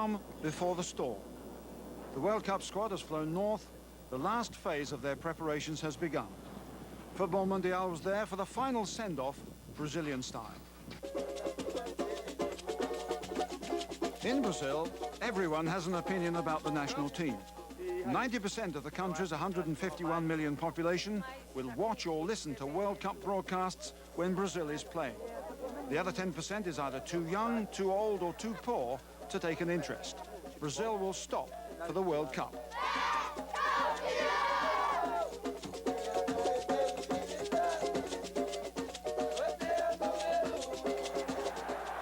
calm before the storm. The World Cup squad has flown north. The last phase of their preparations has begun. Futbol Mundial was there for the final send-off, Brazilian style. In Brazil, everyone has an opinion about the national team. 90% of the country's 151 million population will watch or listen to World Cup broadcasts when Brazil is playing. The other 10% is either too young, too old, or too poor to take an interest. Brazil will stop for the World Cup.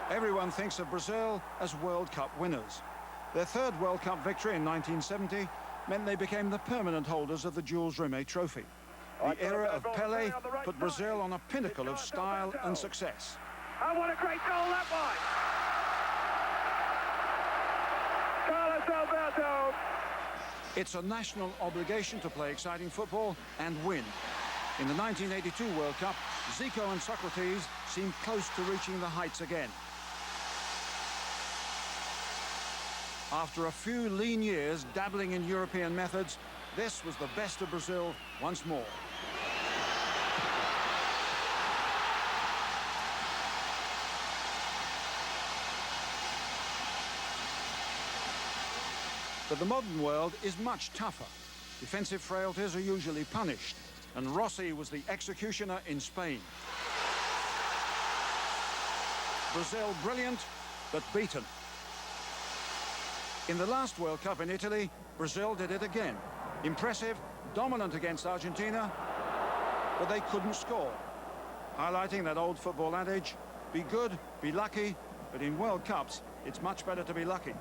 Everyone thinks of Brazil as World Cup winners. Their third World Cup victory in 1970 meant they became the permanent holders of the Jules Rimet trophy. The era of Pelé put Brazil on a pinnacle of style and success. Oh, what a great goal that was! Carlos Alberto! It's a national obligation to play exciting football and win. In the 1982 World Cup, Zico and Socrates seemed close to reaching the heights again. After a few lean years dabbling in European methods, this was the best of Brazil once more. But the modern world is much tougher. Defensive frailties are usually punished, and Rossi was the executioner in Spain. Brazil brilliant, but beaten. In the last World Cup in Italy, Brazil did it again. Impressive, dominant against Argentina, but they couldn't score. Highlighting that old football adage, be good, be lucky, but in World Cups, it's much better to be lucky.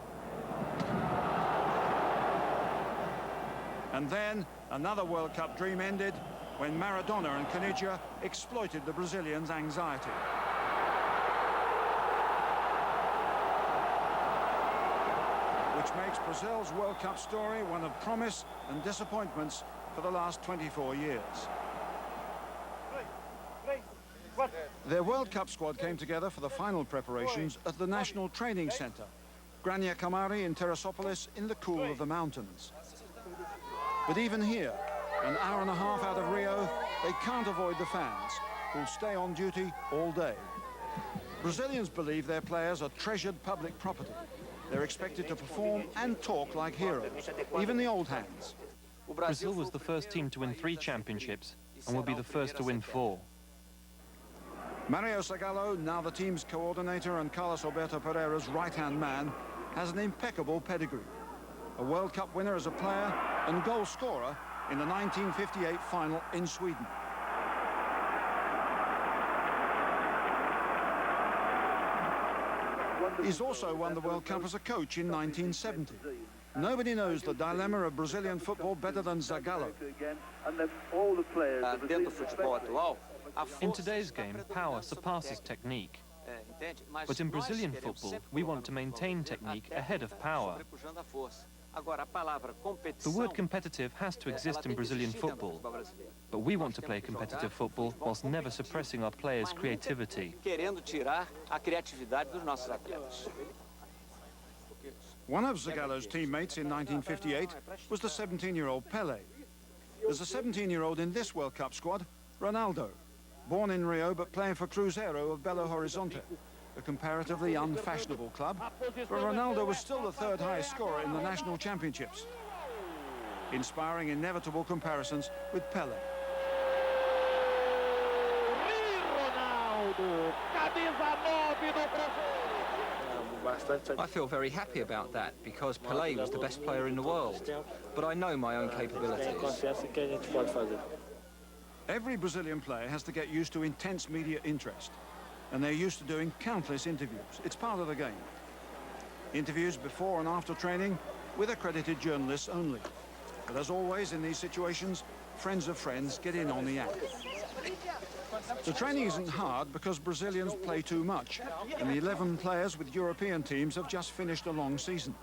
And then another World Cup dream ended when Maradona and Caniggia exploited the Brazilians' anxiety. Which makes Brazil's World Cup story one of promise and disappointments for the last 24 years. Their World Cup squad came together for the final preparations at the National Training Center, Granja Comari in Teresópolis, in the cool of the mountains. But even here, an hour and a half out of Rio, they can't avoid the fans, who'll stay on duty all day. Brazilians believe their players are treasured public property. They're expected to perform and talk like heroes, even the old hands. Brazil was the first team to win 3 championships and will be the first to win 4. Mario Zagallo, now the team's coordinator and Carlos Alberto Pereira's right-hand man, has an impeccable pedigree. A World Cup winner as a player and goal scorer in the 1958 final in Sweden. He's also won the World Cup as a coach in 1970. Nobody knows the dilemma of Brazilian football better than Zagallo. In today's game, power surpasses technique. But in Brazilian football, we want to maintain technique ahead of power. The word competitive has to exist in Brazilian football, but we want to play competitive football whilst never suppressing our players' creativity. One of Zagallo's teammates in 1958 was the 17-year-old Pelé. There's a 17-year-old in this World Cup squad, Ronaldo, born in Rio but playing for Cruzeiro of Belo Horizonte, a comparatively unfashionable club, but Ronaldo was still the third highest scorer in the national championships, inspiring inevitable comparisons with Pelé. I feel very happy about that because Pelé was the best player in the world, but I know my own capabilities. Every Brazilian player has to get used to intense media interest, and they're used to doing countless interviews. It's part of the game. Interviews before and after training with accredited journalists only. But as always in these situations, friends of friends get in on the act. The training isn't hard because Brazilians play too much, and the 11 players with European teams have just finished a long season.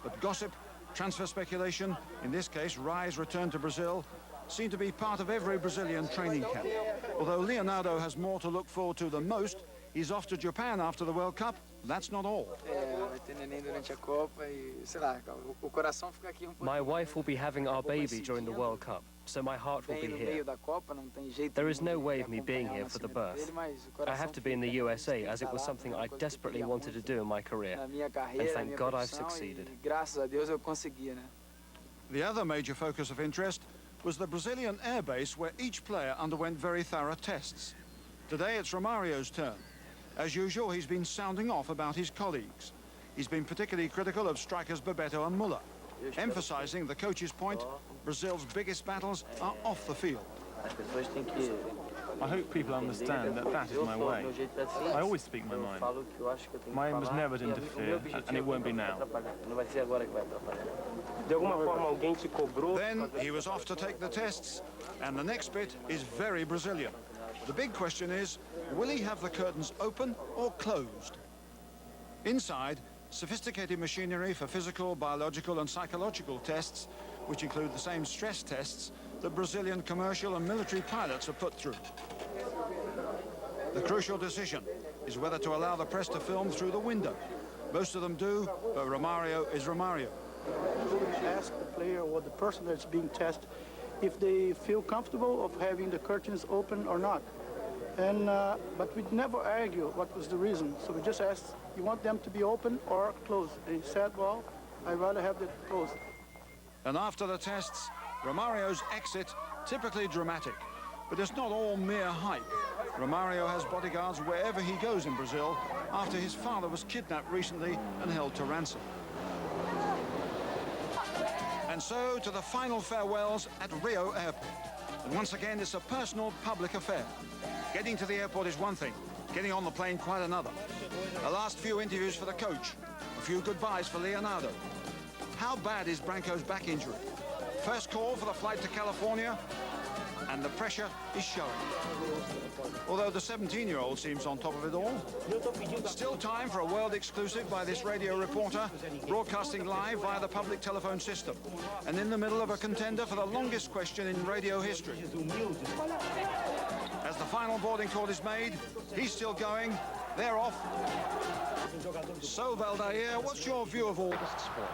But gossip, transfer speculation, in this case Rai's return to Brazil, seem to be part of every Brazilian training camp. Although Leonardo has more to look forward to than most, he's off to Japan after the World Cup That's not all. My wife will be having our baby during the World Cup, so my heart will be here. There is no way of me being here for the birth. I have to be in the USA, as it was something I desperately wanted to do in my career, and thank God I've succeeded. The other major focus of interest was the Brazilian air base, where each player underwent very thorough tests. Today it's Romario's turn. As usual, he's been sounding off about his colleagues. He's been particularly critical of strikers Bebeto and Muller, emphasizing the coach's point, Brazil's biggest battles are off the field. I hope people understand that that is my way. I always speak my mind. My aim was never to interfere, and it won't be now. Then he was off to take the tests, and the next bit is very Brazilian. The big question is, will he have the curtains open or closed? Inside, sophisticated machinery for physical, biological and psychological tests, which include the same stress tests that Brazilian commercial and military pilots are put through. The crucial decision is whether to allow the press to film through the window. Most of them do, but Romario is Romario. Ask the player or the person that's being tested if they feel comfortable of having the curtains open or not. But we never argue what was the reason. So we just asked, you want them to be open or closed? And he said, well, I'd rather have them closed. And after the tests, Romario's exit, typically dramatic. But it's not all mere hype. Romario has bodyguards wherever he goes in Brazil after his father was kidnapped recently and held to ransom. And so to the final farewells at Rio Airport. And once again, it's a personal public affair. Getting to the airport is one thing, getting on the plane quite another. The last few interviews for the coach, a few goodbyes for Leonardo. How bad is Branco's back injury? First call for the flight to California, and the pressure is showing. Although the 17-year-old seems on top of it all. Still time for a world exclusive by this radio reporter, broadcasting live via the public telephone system, and in the middle of a contender for the longest question in radio history. As the final boarding call is made, he's still going, they're off. So, Valdair, what's your view of all this sport?